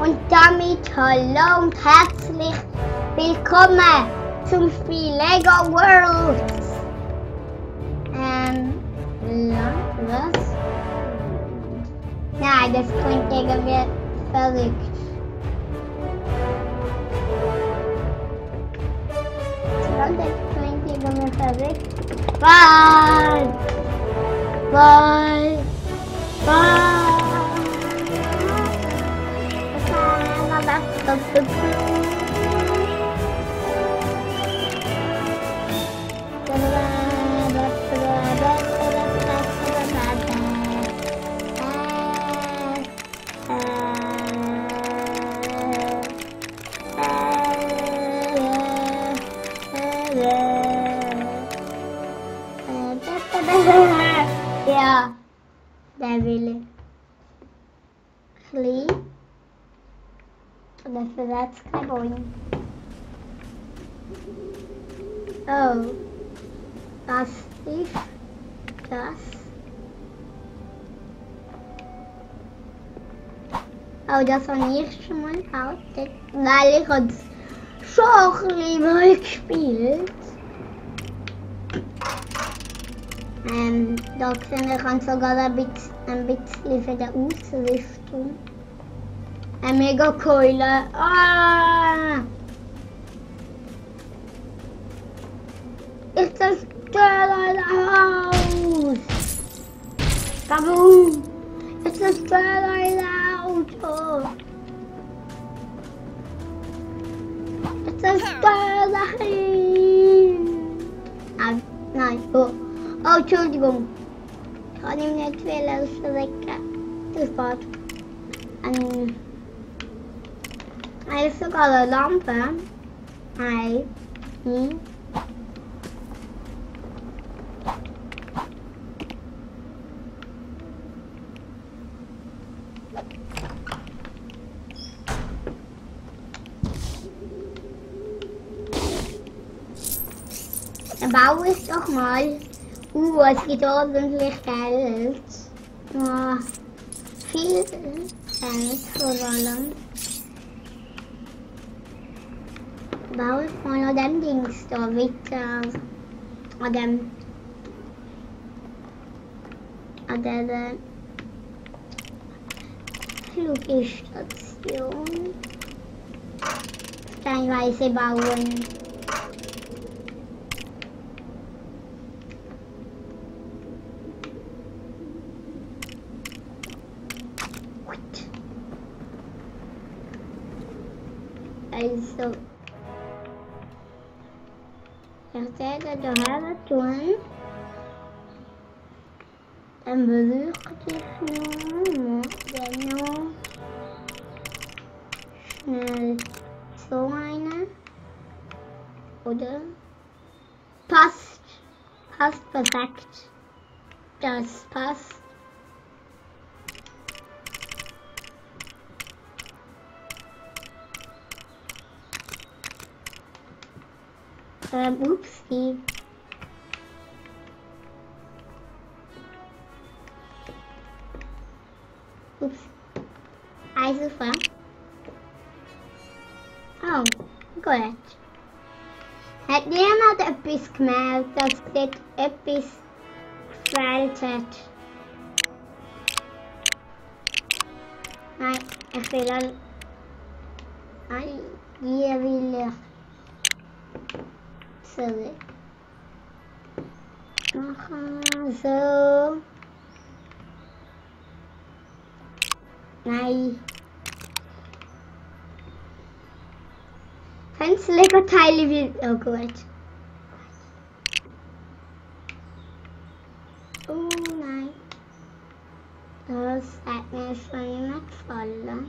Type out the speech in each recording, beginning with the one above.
Und damit hallo und herzlich willkommen zum Spiel Lego Worlds. Was? Nein, das klingt irgendwie verrückt. Das klingt irgendwie verrückt. Was? Ja, der Wille. Klein. Und das versetzt kein Boing. Oh. Was ist das? Oh, das habe ich schon mal behauptet. Weil ich es schon ein bisschen mal gespielt. Da sehen wir sogar ein bisschen für die Ausrüstung. Eine mega Keule. Ah! Ich zerstöre ein Haus! Warum? Ich zerstöre ein Auto! Ich zerstöre ein... Ah, nein, oh. Oh, Entschuldigung. Ich kann ihm nicht viel ausstrecken. Das geht. Ist sogar eine Lampe. Nein. Dann baue ich doch mal. Es gibt ordentlich Geld. Oh, viel Geld vor allem. Baue ich mal an dem Dings da weiter. An der Flugstation. Steinweise bauen. Also, ich werde daher tun. Dann besuche ich nur schnell so eine. Oder? Passt perfekt. Das passt. Upsi. Ups. Also super. Oh, gut. Hat niemand etwas gemerkt, dass dort etwas gefehlt hat? Nein, ich will an... Hier will ich... Zurück. Machen so. Nein. Ganz lecker Teile wie. Oh gut. Oh nein. Das hat mir schon nicht gefallen.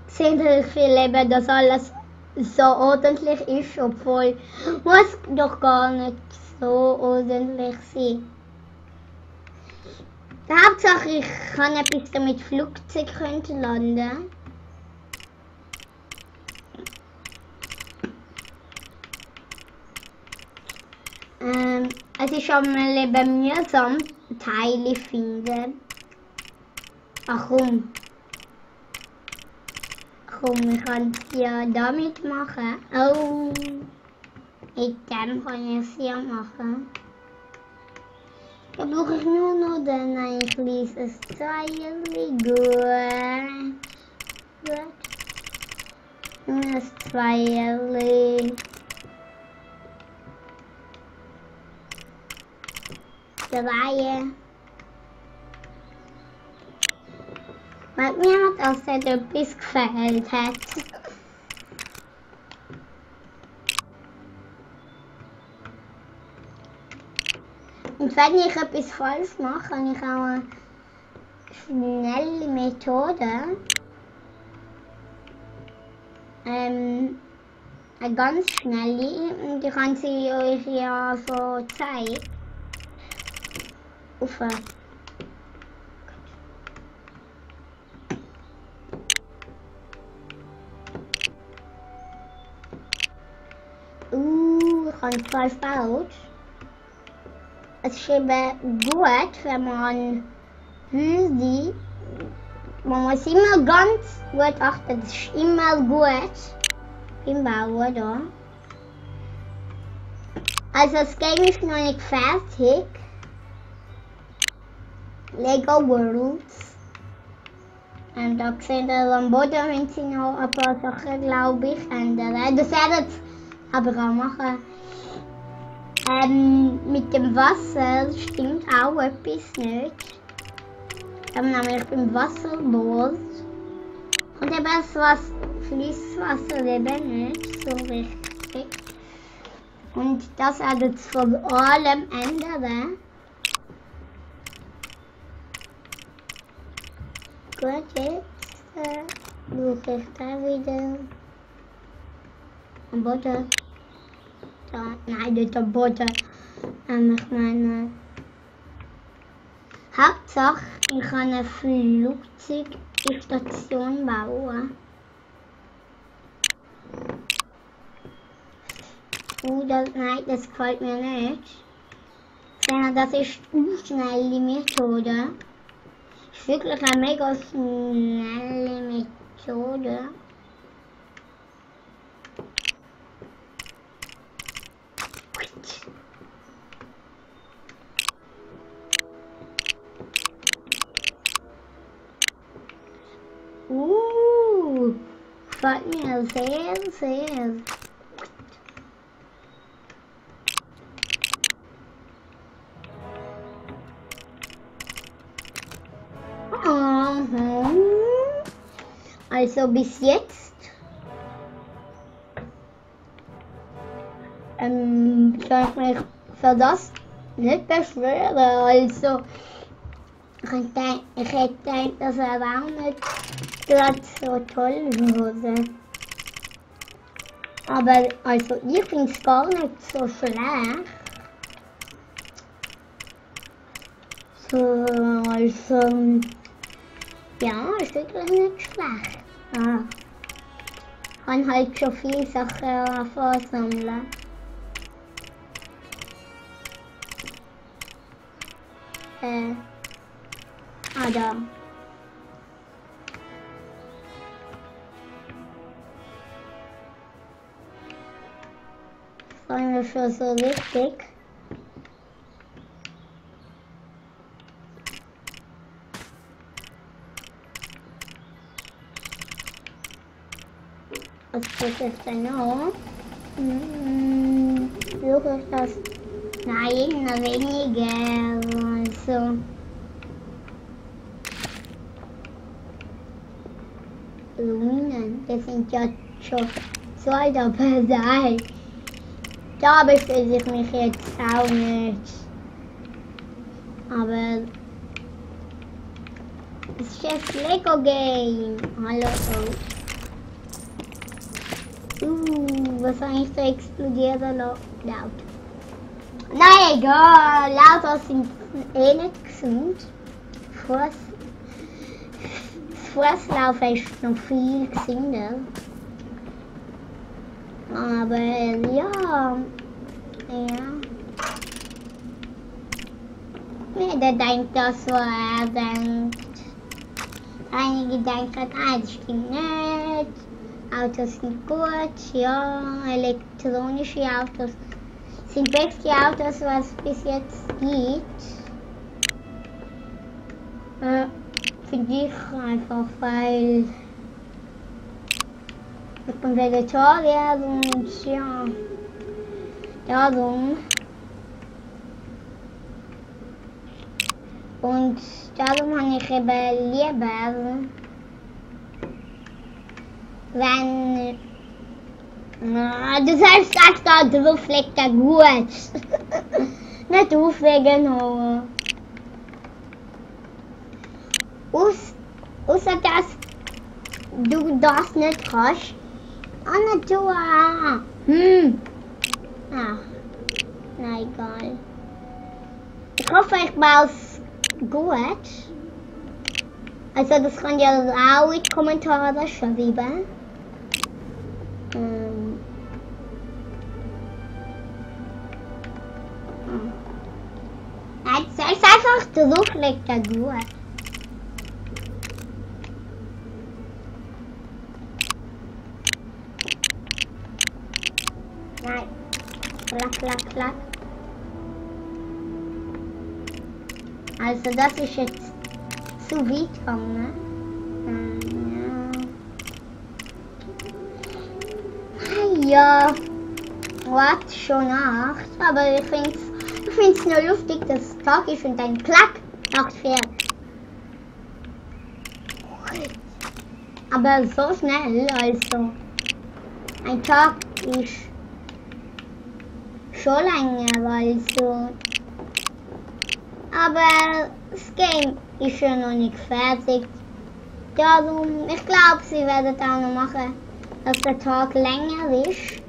Seht ihr, wie Leben das alles so ordentlich ist, obwohl muss doch gar nicht so ordentlich sein. Die Hauptsache, ich kann etwas damit Flugzeug landen. Es ist schon mal eben mühsam, Teile finden. Ach komm. komm, ich kann es ja damit machen. Oh, mit dem kann ich es ja machen. Da brauche ich nur noch dann ein kleines Zweierli. Gut. Nur das Zweierli. Drei. Weil mir hat auch seit etwas gefällt hat. Und wenn ich etwas falsch mache, habe ich auch eine schnelle Methode. Eine ganz schnelle. Und ich kann sie euch ja so zeigen. Uff. Ich habe es falsch gebaut. Es ist eben gut, wenn man Hülse. Man muss immer ganz gut achten, das ist immer gut beim Bauen da. Also das Game ist noch nicht fertig. Lego Worlds. Da seht ihr am Boden, wenn sie noch ein paar Sachen, glaube ich, ändern. Das werden sie aber auch machen. Mit dem Wasser stimmt auch etwas nicht. Nämlich beim Wasserboot. Und eben das Fließwasser eben nicht so richtig. Und das werden sie vor allem ändern. Gut, jetzt brauche ich da wieder am Boden. Da, nein, nicht am Boden. Ich meine, Hauptsache, ich kann eine Flugzeugstation bauen. Nein, das gefällt mir nicht. Das ist eine schnelle Methode. Das ist wirklich eine mega schnelle Methode. Gefällt mir sehr, sehr. Also bis jetzt kann ich mich für das nicht beschweren. Also ich hätte gedacht, dass er auch nicht gerade so toll würde. Aber also ich finde es gar nicht so schlecht. So, also ja, ist wirklich nicht schlecht. Ah. Ich kann halt schon viele Sachen vorsammeln. Da. Das war mir schon so wichtig. Was tut ich denn noch? Suche ich das? Nein, noch weniger. Also. Ruinen, das sind ja schon 2 dabei. Da beschwere ich mich jetzt auch nicht. Aber es ist jetzt Lego Game. Hallo. Was habe ich da explodieren laut? Nein, egal. Lauter sind eh nicht gesund. Fußlaufen ist noch viel gesünder. Aber ja. Jeder denkt das, was er denkt. Einige denken, das stimmt nicht. Autos sind gut, ja, elektronische Autos sind beste Autos, was es bis jetzt gibt. Finde ich einfach, weil ich bin Vegetarier und ja, darum. Und darum habe ich eben lieber, wenn du sollst extra drauflegen, gut. Nicht auflegen, aber. Außer dass du das nicht kannst. Nicht tun. Ach, na egal. Ich hoffe, ich baue es gut. Also das könnt ihr auch in die Kommentare schreiben. Jetzt soll es einfach drauflegen, gut. Nein. Klack. Also das ist jetzt zu weit gegangen. Ja. Warte, schon 8. Aber ich finde es nur lustig, dass es Tag ist und dann klack, Nacht fährt. Aber so schnell, also. Ein Tag ist schon länger, also. Aber das Game ist ja noch nicht fertig. Darum, ich glaube, sie werden auch noch machen, dass der Tag länger ist.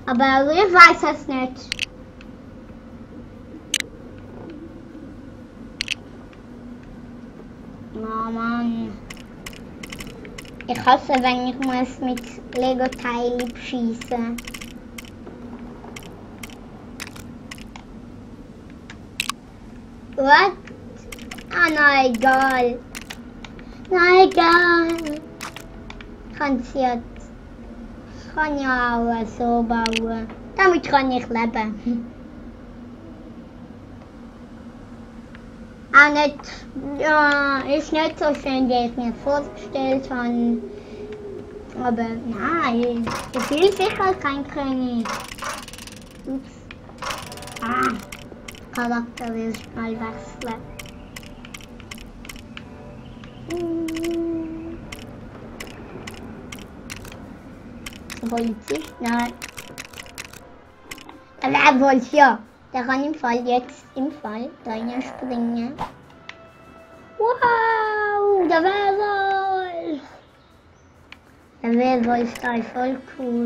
Aber ich weiß es nicht. Oh Mann. Ich hasse, wenn ich muss mit Lego-Teilen beschießen. What? Ah, na egal. Ich kann ja auch so bauen. Damit kann ich leben. Auch nicht, ja, ist nicht so schön, wie ich mir vorgestellt habe. Aber nein, ich bin sicher kein König. Ups. Charakter will ich mal wechseln. Polizist? Nein. Wer wollte ja? Der kann im Fall reinspringen. Wow, der Werwolf! Der Werwolf ist voll cool.